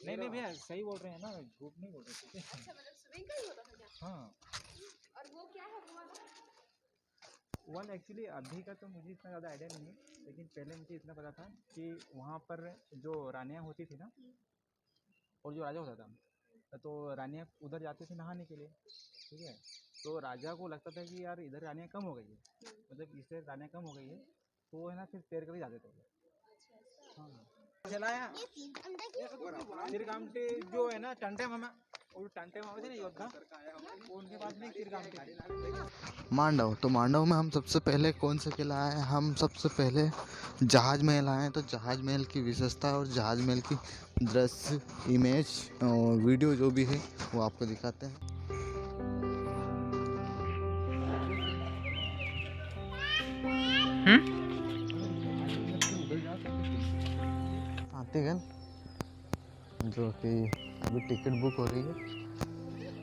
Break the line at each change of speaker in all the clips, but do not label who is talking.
नहीं नहीं भैया सही बोल रहे हैं ना, झूठ नहीं बोल रहे, ठीक है।
अच्छा मतलब स्विमिंग का ही होता था क्या?
हाँ
और वो क्या है वो वाला?
वन एक्चुअली अभी का तो मुझे इतना ज़्यादा आइडिया नहीं है, लेकिन पहले मुझे इतना पता था कि वहाँ पर जो रानियाँ होती थी ना और जो राजा होता था, तो रानियाँ उधर जाती थी नहाने के लिए, ठीक है। तो राजा को लगता था कि यार इधर रानियाँ कम हो गई है, मतलब इससे रानियाँ कम हो गई है, तो वो है ना फिर तैर कर ही जाते थे। हाँ चलाया चिरकामटे जो है ना टंटे मामा, और टंटे मामा से ना योद्धा, वो उनके पास में चिरकामटे।
मांडव, तो मांडव में हम सबसे पहले कौन से किला आए, हम सबसे पहले जहाज महल आए। तो जहाज महल की विशेषता और जहाज महल की दृश्य, इमेज और वीडियो जो भी है वो आपको दिखाते हैं। आतिगन जो कि अभी टिकट बुक हो रही है,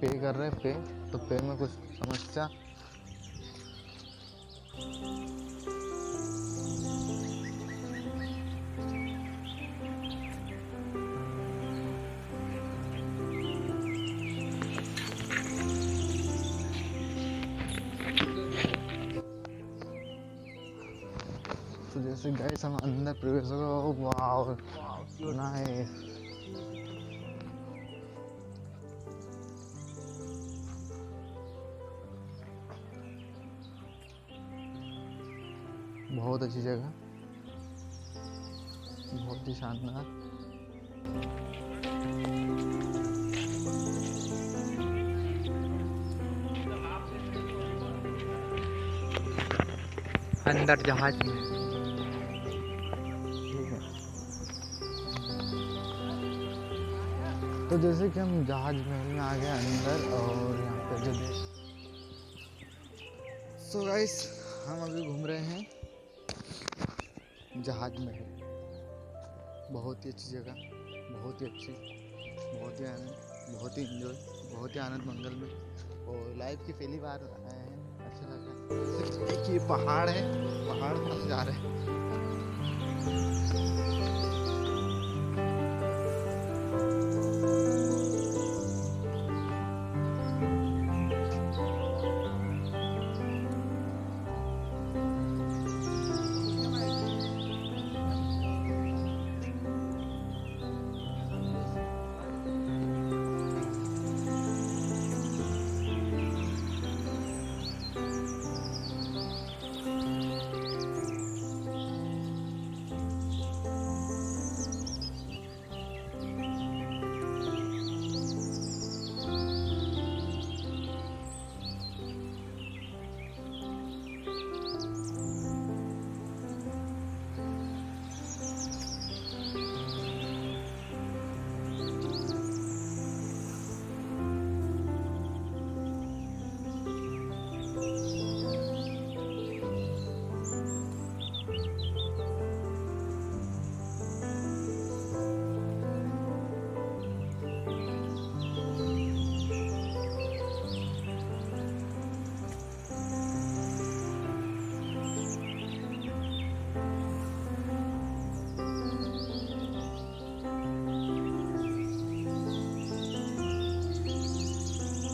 पे कर रहे हैं, पे तो पे में कुछ समस्या। तो जैसे गाइस हम अंदर प्रवेश हो गए, वाह नाइस। बहुत अच्छी जगह, बहुत ही शानदार।
अंदर जहाज में
ठीक है, तो जैसे कि हम जहाज महल में आ गए अंदर, और यहाँ पे जो देख, सो गाइस हम अभी घूम रहे हैं जहाज महल। बहुत ही अच्छी जगह, बहुत ही अच्छी, बहुत ही आनंद, बहुत ही इंजॉय, बहुत ही आनंद मंगल में, और लाइफ की पहली बार आए हैं, अच्छा लग रहा है। देखिए पहाड़ है, पहाड़ पर जा रहे हैं।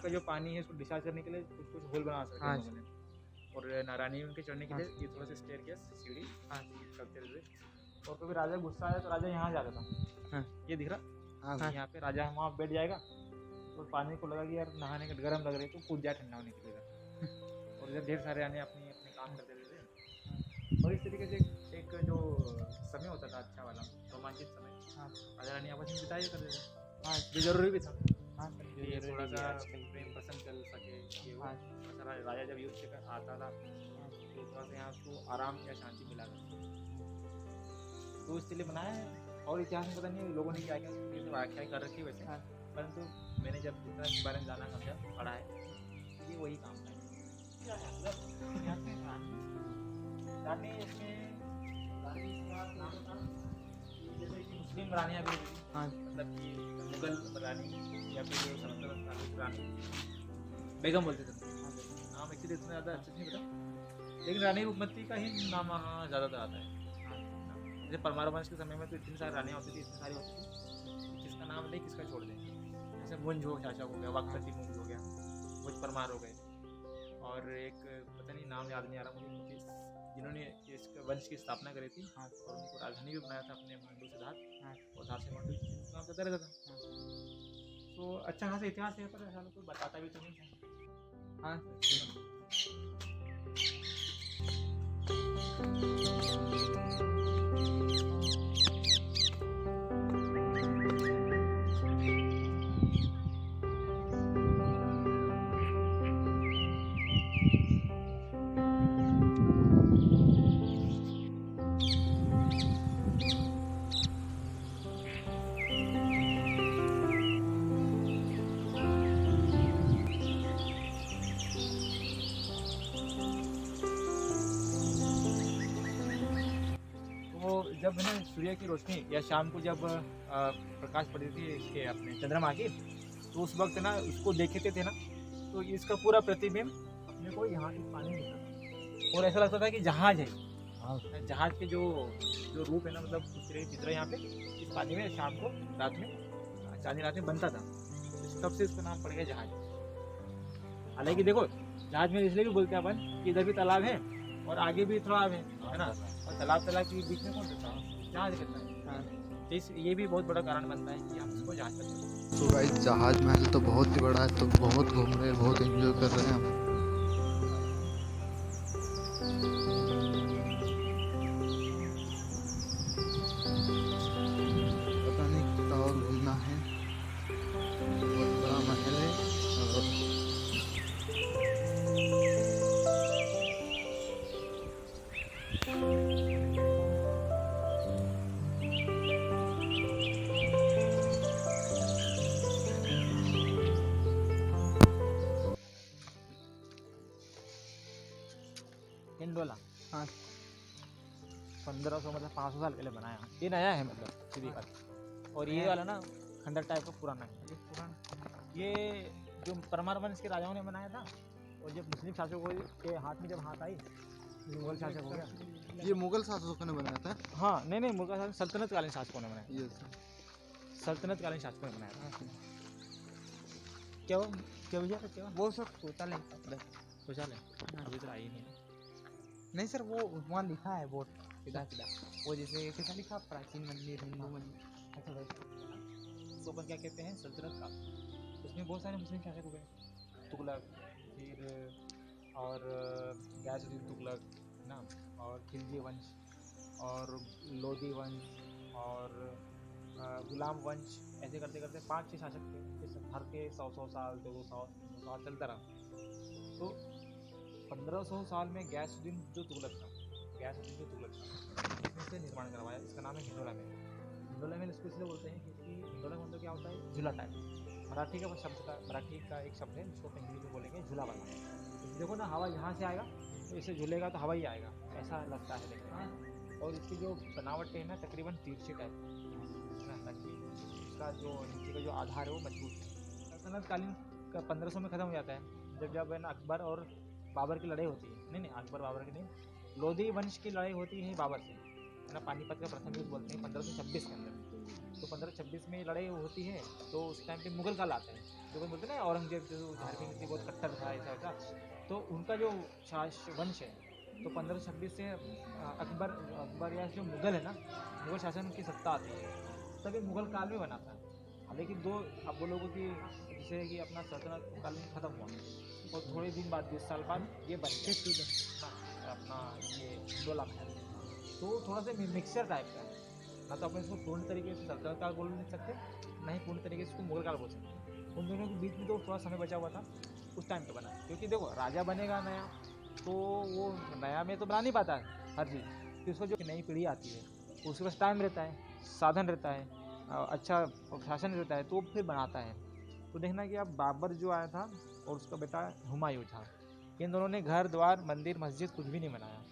जो पानी है उसको डिस्चार्ज करने के लिए कुछ कुछ होल बना सकते हैं लोगों ने, और नारायणी उनके चढ़ने के लिए ये थोड़ा सा स्टेयरकेस सीढ़ी करते हुए, और कभी राजा गुस्सा आया तो राजा यहाँ जाता था, ये दिख रहा, यहाँ पे राजा वहाँ बैठ जाएगा, और पानी को लगा कि यार नहाने का गर्म लग रहा है तो कूद जाए ठंडा होने के लिए, और इधर ढेर सारे आने अपने अपने काम करते थे। और इस तरीके से एक जो समय होता था अच्छा वाला रोमांचित समय, राजा रानी आपस में बिताया करते थे। हाँ ये जरूरी भी था, ये थोड़ा सा प्रेम पसंद कर सके, ये वो थोड़ा राजा जब युद्ध से आता था तो थोड़ा सा यहाँ उसको आराम या शांति मिला करती, तो इसलिए बनाया है। और इतिहास में पता नहीं लोगों ने क्या क्या व्याख्या कर रखी है वैसे, परंतु मैंने जब जितना इस बारे में जाना समझा पढ़ा है, ये वही काम है। रानी इसमें जैसे कि मुस्लिम रानियाँ भी, मतलब कि मुगल रानी या फिर जो सल्तनत रानी बेगम बोलते थे, नाम एक्चुअली इतना ज़्यादा अच्छे नहीं पता, लेकिन रानी रूपमती का ही नाम वहाँ ज़्यादातर आता है। जैसे परमार वंश के समय में तो इतनी सारी रानियाँ होती थी, इतनी सारी होती थी, जिसका नाम पता नहीं किसका छोड़ दें। जैसे मुंज हो शासक हो गया, वक्तती मुंज हो गया, मुझ परमार हो गए, और एक पता नहीं नाम याद नहीं आ रहा मुझे, उनकी जिन्होंने इसके वंश की स्थापना करी थी। हाँ, और उनको राजधानी भी बनाया था अपने मांडू से धार। हाँ, और धार से मांडू काम करता रहता था। हाँ। तो अच्छा खासा इतिहास है, पर ऐसा कोई बताता भी तो नहीं है। हाँ, जब है ना सूर्य की रोशनी या शाम को जब प्रकाश पड़ती थी इसके अपने चंद्रमा की, तो उस वक्त ना उसको देखते थे ना, तो इसका पूरा प्रतिबिंब अपने को यहाँ के पानी में दिखता, और ऐसा लगता था कि जहाज है। जहाज के जो जो रूप है ना, मतलब उस तरह की चित्र यहाँ पे इस पानी में शाम को रात में चांदनी रात में बनता था। तब से इसका नाम पड़ गया जहाज। हालांकि देखो, जहाज में इसलिए भी बोलते हैं अपन कि इधर भी तालाब है और आगे भी तालाब है ना, और तालाब के बीच में कौन रहता है? जहाज रहता है। हाँ, ये भी बहुत बड़ा कारण बनता है कि हम इसको जहाज कहते हैं।
तो गाइस जहाज महल तो बहुत ही बड़ा है, तो बहुत घूम रहे हैं, बहुत एंजॉय कर रहे हैं हम। पता नहीं कितना और घूमना है, बहुत बड़ा महल है।
हिंडोला, हाँ, 1500 मतलब 500 साल पहले बनाया। ये नया है मतलब सीधी बात। और ये वाला ना खंडर टाइप का पुराना है। ये पुराना, ये जो परमार वंश के राजाओं ने बनाया था, और जब मुस्लिम शासकों के हाथ में जब हाथ आई, मुगल शासक हो गया।
ये मुगल शासकों ने बनाया था?
हाँ, नहीं, मुगल शासक सल्तनत कालीन शासकों ने बनाया।
ये
सल्तनत कालीन शासकों ने बनाया था। क्या भैया, क्या वो सब शौचालय अभी तो आई नहीं सर, वो वहाँ लिखा है बोर्ड सीधा, वो जैसे कैसा लिखा, प्राचीन मंदिर, हिंदू मंदिर। अच्छा वैसे तो अपन क्या कहते हैं, सल्तनत का। उसमें बहुत सारे मुस्लिम शासक हो गए, तुगलक, फिर और गयासुद्दीन तुगलक ना, और खिलजी वंश, और लोधी वंश, और गुलाम वंश। ऐसे करते करते 5-6 शासक थे, हर के 100 साल 200 साल चलता रहा। तो 1500 साल में गयासुद्दीन जो तुगलक था, इसने निर्माण करवाया। इसका नाम है हिंडोला महल। हिंडोला महल इसको इसलिए बोलते हैं क्योंकि हिंडोला मतलब क्या होता है, झूला टाइप। मराठी का एक शब्द है, जिसको अपन हिंदी में बोलेंगे झूला वाला। तो देखो ना, हवा यहाँ से आएगा तो इसे झूलेगा तो हवा ही आएगा, ऐसा लगता है देखो। और इसकी जो बनावट है ना, तकरीबन तिरछी टाइप है ना, ताकि इसका जो नीचे का जो आधार है वो मजबूत है। सल्तनत कालीन का 1500 में ख़त्म हो जाता है, जब है ना अकबर और बाबर की लड़ाई होती है। नहीं, अकबर बाबर की नहीं, लोधी वंश की लड़ाई होती है बाबर से, है ना। पानीपत का प्रथम युद्ध बोलते हैं 1526 के अंदर। तो 1526 में लड़ाई होती है, तो उस टाइम पे मुगल काल आता है। जो बोलते हैं ना, औरंगजेब जो धार्मिक नीति बहुत कट्टर था, ऐसा वैसा, तो उनका जो वंश है, तो 1526 से अकबर या जो मुगल है ना, मुगल शासन की सत्ता आती है, तभी मुगल काल में बना था। लेकिन अब बोलोगे कि जैसे कि अपना सल्तनत काल में ख़त्म हुआ, और थोड़े दिन बाद 20 साल बाद ये बन गया अपना ये हिंडोला महल। तो थोड़ा सा मिक्सचर टाइप का है, ना तो अपन इसको पूर्ण तरीके से सल्तनत काल बोल नहीं सकते, ना ही पूर्ण तरीके से इसको मुगल काल बोल सकते। उन दोनों के बीच में तो थोड़ा समय बचा हुआ था, उस टाइम पे बना। क्योंकि देखो, राजा बनेगा नया, तो वो नया में तो बना नहीं पाता है हर चीज़। फिर उसको जो नई पीढ़ी आती है, उसके पास टाइम रहता है, साधन रहता है, अच्छा शासन रहता है, तो फिर बनाता है। तो देखना कि अब बाबर जो आया था और उसका बेटा हुमायूं था, इन दोनों ने घर द्वार मंदिर मस्जिद कुछ भी नहीं बनाया,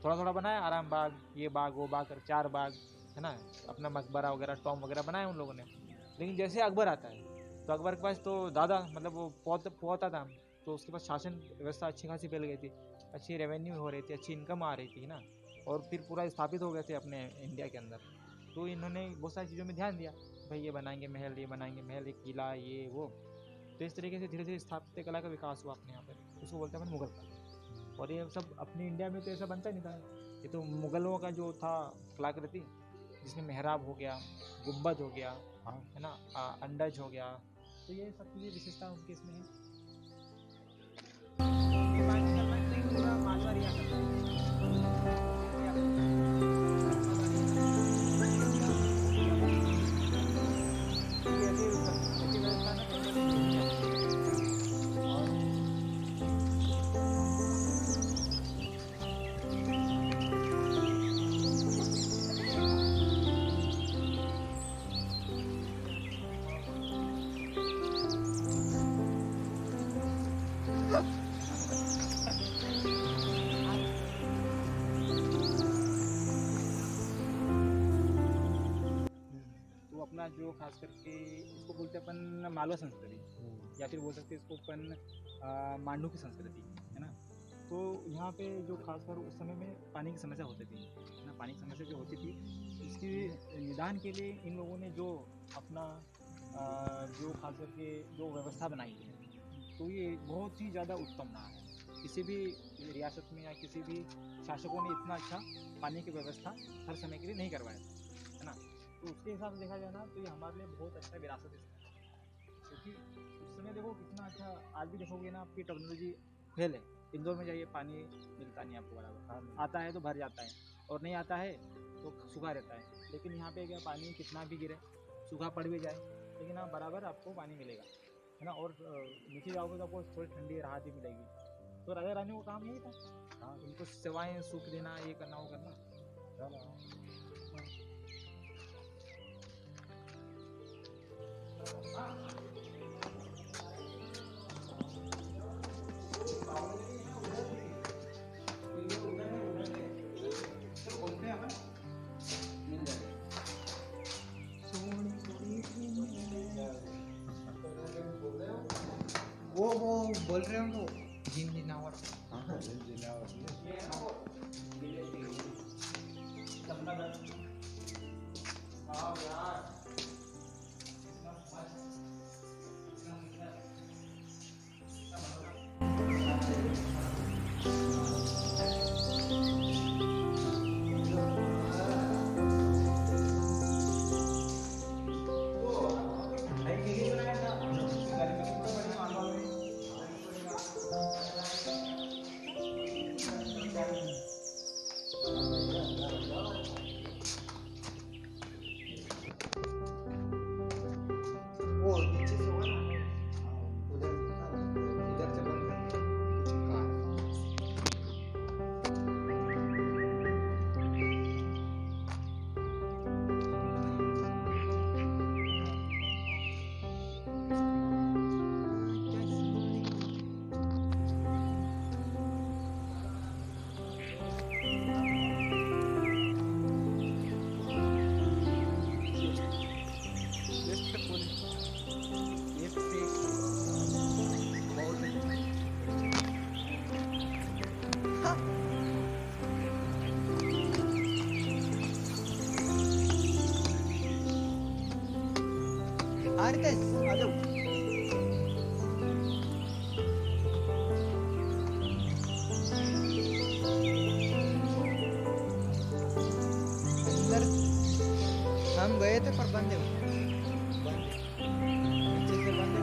थोड़ा थोड़ा बनाया, आराम बाग, ये बाग वो बाग कर 4 बाग, है ना, अपना मकबरा वगैरह टॉम वगैरह बनाया उन लोगों ने। लेकिन जैसे अकबर आता है, तो अकबर के पास तो दादा मतलब वो पोता था, तो उसके पास शासन व्यवस्था अच्छी खासी फैल गई थी, अच्छी रेवेन्यू हो रही थी, अच्छी इनकम आ रही थी ना, और फिर पूरा स्थापित हो गए थे अपने इंडिया के अंदर। तो इन्होंने बहुत सारी चीज़ों में ध्यान दिया। भाई ये बनाएंगे महल, ये बनाएंगे महल, एक किला, ये वो। तो इस तरीके से धीरे धीरे स्थापत्य कला का विकास हुआ अपने यहाँ पर, उसको बोलते हैं अपन मुगल कला। और ये सब अपनी इंडिया में तो ऐसा बनता ही नहीं था, ये तो मुगलों का जो था कलाकृति, जिसमें मेहराब हो गया, गुम्बद हो गया, है ना, अंडज हो गया, तो ये सब चीज़ें विशेषता उनके इसमें है। ये बात करना है कि पूरा मालवा रियासत अपना जो खास करके इसको बोलते हैं अपन मालवा संस्कृति, या फिर बोल सकते हैं इसको अपन मांडू की संस्कृति, है ना। तो यहाँ पे जो खासकर उस समय में पानी की समस्या होती थी, है ना, पानी की समस्या जो होती थी, इसके निदान के लिए इन लोगों ने जो अपना जो खास करके जो व्यवस्था बनाई है, तो ये बहुत ही ज़्यादा उत्तम रहा है। किसी भी रियासत में या किसी भी शासकों ने इतना अच्छा पानी की व्यवस्था हर समय के लिए नहीं करवाया, है ना। तो उसके हिसाब से देखा जाए ना, तो ये हमारे लिए बहुत अच्छा विरासत है, क्योंकि उस समय देखो कितना अच्छा, आज भी देखोगे ना आपकी टेक्नोलॉजी फेल है। इंदौर में जाइए, पानी मिलता नहीं आपको बराबर, आता है तो भर जाता है, और नहीं आता है तो सूखा रहता है। लेकिन यहाँ पे क्या, पानी कितना भी गिरे, सूखा पड़ भी जाए, लेकिन हाँ बराबर आपको पानी मिलेगा, है ना। और नीचे जाओगे तो आपको थोड़ी ठंडी राहत भी मिलेगी। तो राजा रानी का काम यही था, हाँ, उनको सेवाएं सुख देना, ये करना, वो करना।
वो बोल रहे हैं वो जिंजिनावर। वो नीचे से होगा ना, उधर इधर से बंद करके हाँ। आरतेस आ जाओ। अंदर हम गए थे पर बंद है, नीचे से बंद है।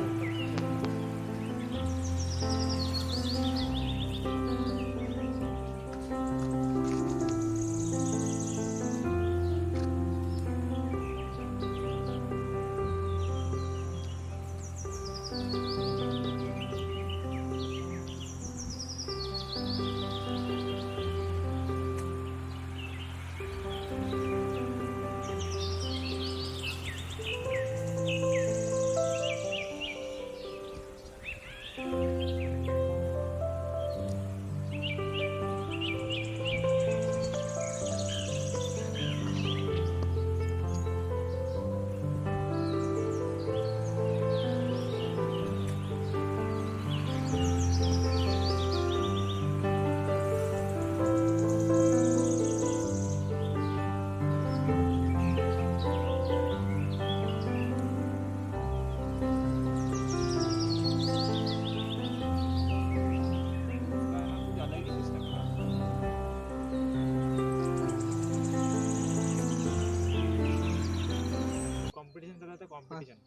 कंपटीशन चल रहा था, कंपटीशन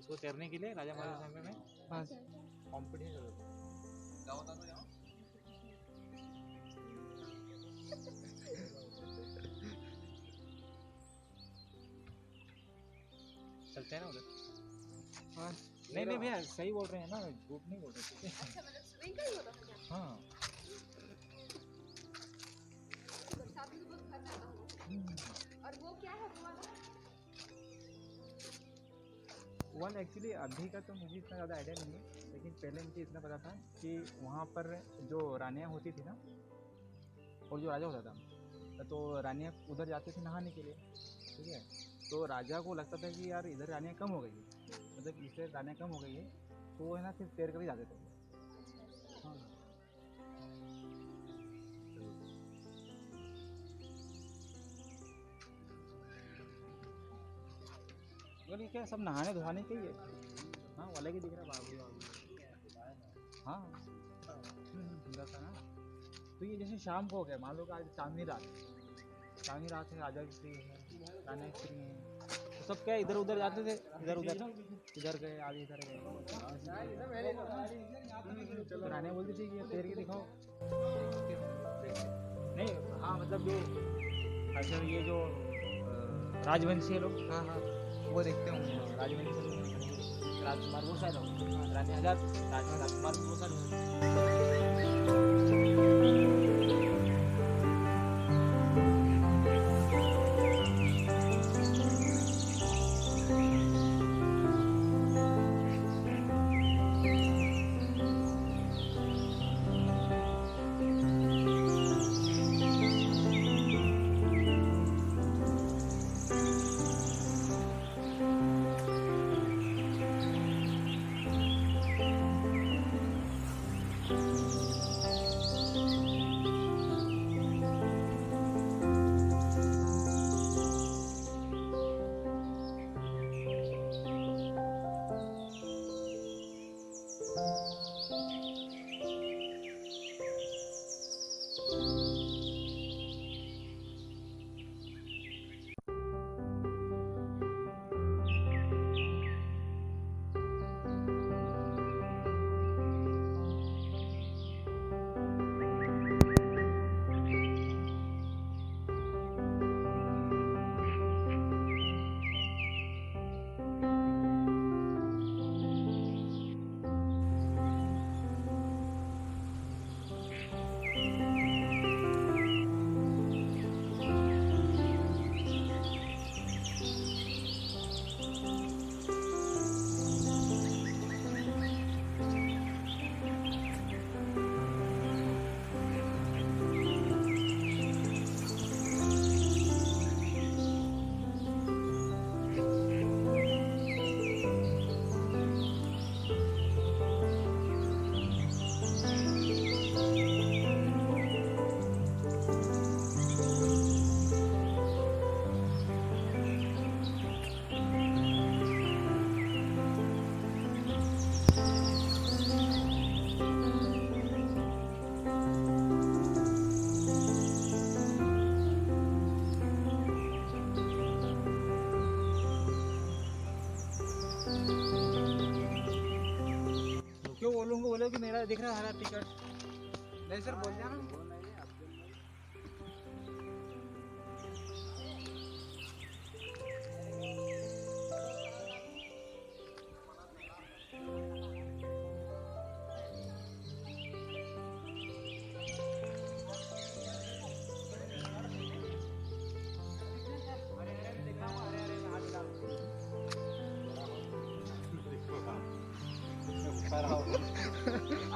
इसको तैरने के लिए राजा महाराजा समय में
हाँ
कंपटीशन चल रहा था। क्या होता था यहाँ? चलते हैं ना उधर।
हाँ
नहीं नहीं भैया सही बोल रहे हैं ना, झूठ नहीं बोल रहे, ठीक है?
अच्छा मतलब स्विमिंग का ही होता था क्या?
हाँ
बरसात में तो बहुत घर जाता हूँ। और वो क्या है वो वाला?
वन एक्चुअली अभी का तो मुझे इतना ज़्यादा आइडिया नहीं है, लेकिन पहले मुझे इतना पता था कि वहाँ पर जो रानियाँ होती थी ना और जो राजा होता था, तो रानियाँ उधर जाते थे नहाने के लिए, ठीक है? तो राजा को लगता था कि यार इधर रानियाँ कम हो गई है, मतलब इससे रानियाँ कम हो गई है, तो वो है ना सिर्फ तैर कर ही जाते थे। हाँ बोलिए क्या सब नहाने धोने के ही है। हाँ वो अलग ही दिख रहा है बाबू बाबू। हाँ सुंदर था ना। तो ये जैसे शाम को हो गया, मान लो कि आज चांदनी रात है, राजा भी फ्री है, रानी फ्री है, तो सब क्या इधर उधर जाते थे, इधर उधर इधर गए आगे इधर गए, तो रानी बोलती थी कि ये तैर के दिखाओ। नहीं हाँ मतलब जो अच्छा ये जो राजवंशी है लोग,
हाँ हाँ वो देखते होंगे।
राजवंशी लोग, राजकुमार वो सारे लोग, रानी हजार राजकुमार वो सारे लोग। क्यों बोलूँगा, बोले कि मेरा दिख रहा है हरा टिकट।
नहीं सर बोल जाना।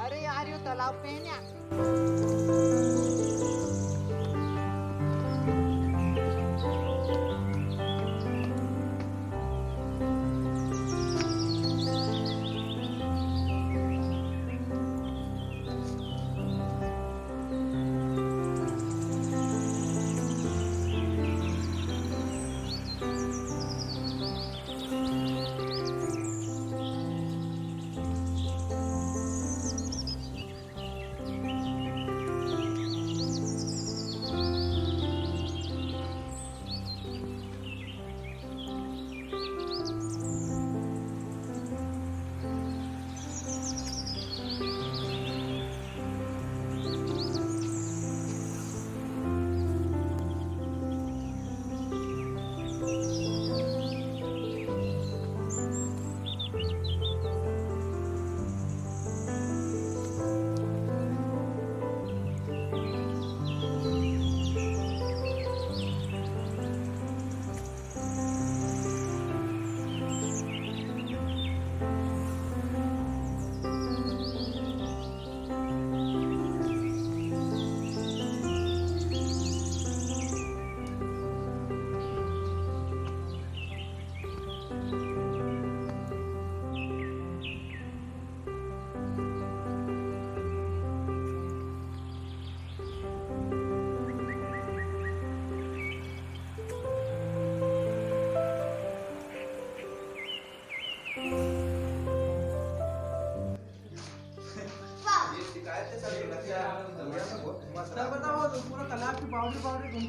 अरे यार ये तालाब पे है ना।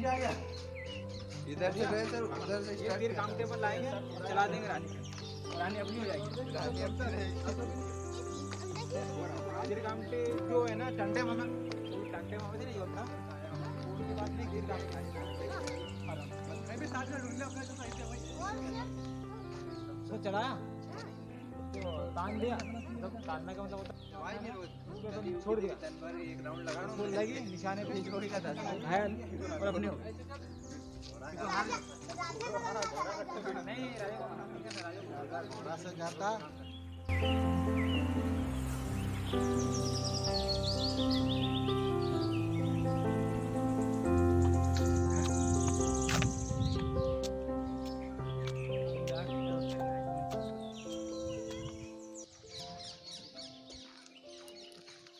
आ गया इधर से गए सर उधर से
ये फिर काम टेबल लाएंगे और चला देंगे रानी को। रानी अपनी हो जाएगी।
रानी अब तो रहेगी।
फिर काम टे जो है ना टंटे मामा, वो टंटे मामा थे ना योद्धा, उनके बाद में गिर काम मैं भी साथ में ढूंढ लिया अपना जो साइड है वही तो चलाया तो तान दिया। मतलब तानना का मतलब होता
दवाई रोज
उसको सब छोड़ दिया,
दिन भर एक राउंड लगा
उसको लगी निशाने पे
छोड़ी का था
घायल और अपने हो गए। नहीं राजा
थोड़ा सा जाता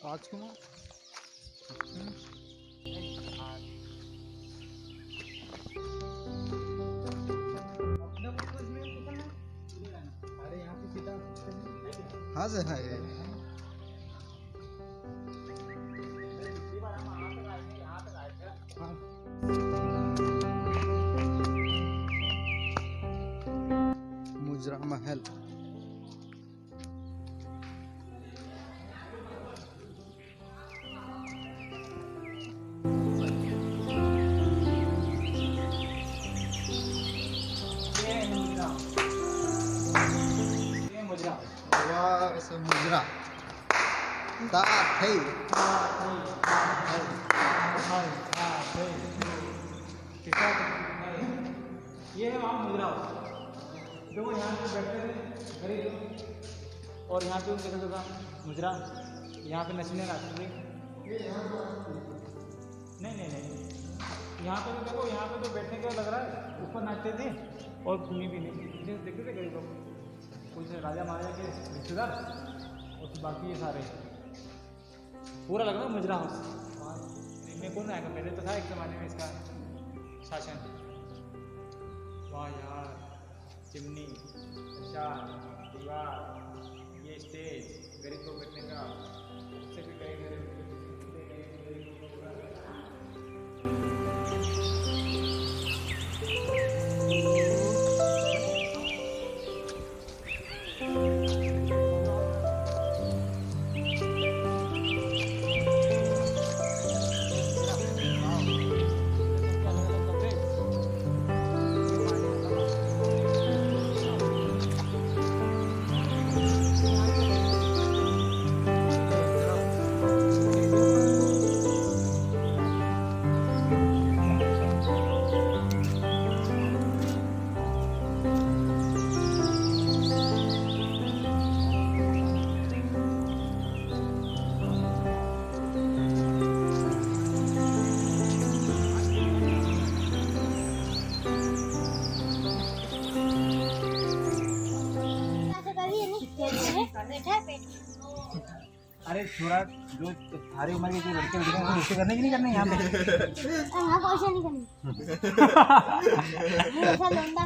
राजकुमार अरे यहाँ पे सीधा
हाँ सर हाँ ये मुजरा महल मुजरा ता थे
ये है वहाँ मुद्रा जो यहाँ पे बैठते थे गरीब, और यहाँ पे उनके देखा मुजरा, यहाँ पे नचने लाते थे। नहीं यहाँ पे तो देखो, यहाँ पे तो बैठने का लग रहा है, ऊपर नाचते थे और भूमि भी नहीं देखते थे गरीब लोग, कुछ राजा महाराजा के रिश्तेदार और फिर बाकी ये सारे पूरा लग रहा है मुजरा हाउस। इनमें कौन आएगा, पहले तो था एक ज़माने में इसका शासन। वाह यार, चिमनी, प्रसाद, दीवार, ये स्टेज गरीब लोग बैठने का, उससे भी कई अरे थोड़ा जो थारी उम्र के जो लड़के लड़के हैं उससे करने की नहीं करने यहाँ पे
हाँ कैसे नहीं करनी ऐसा लौंडा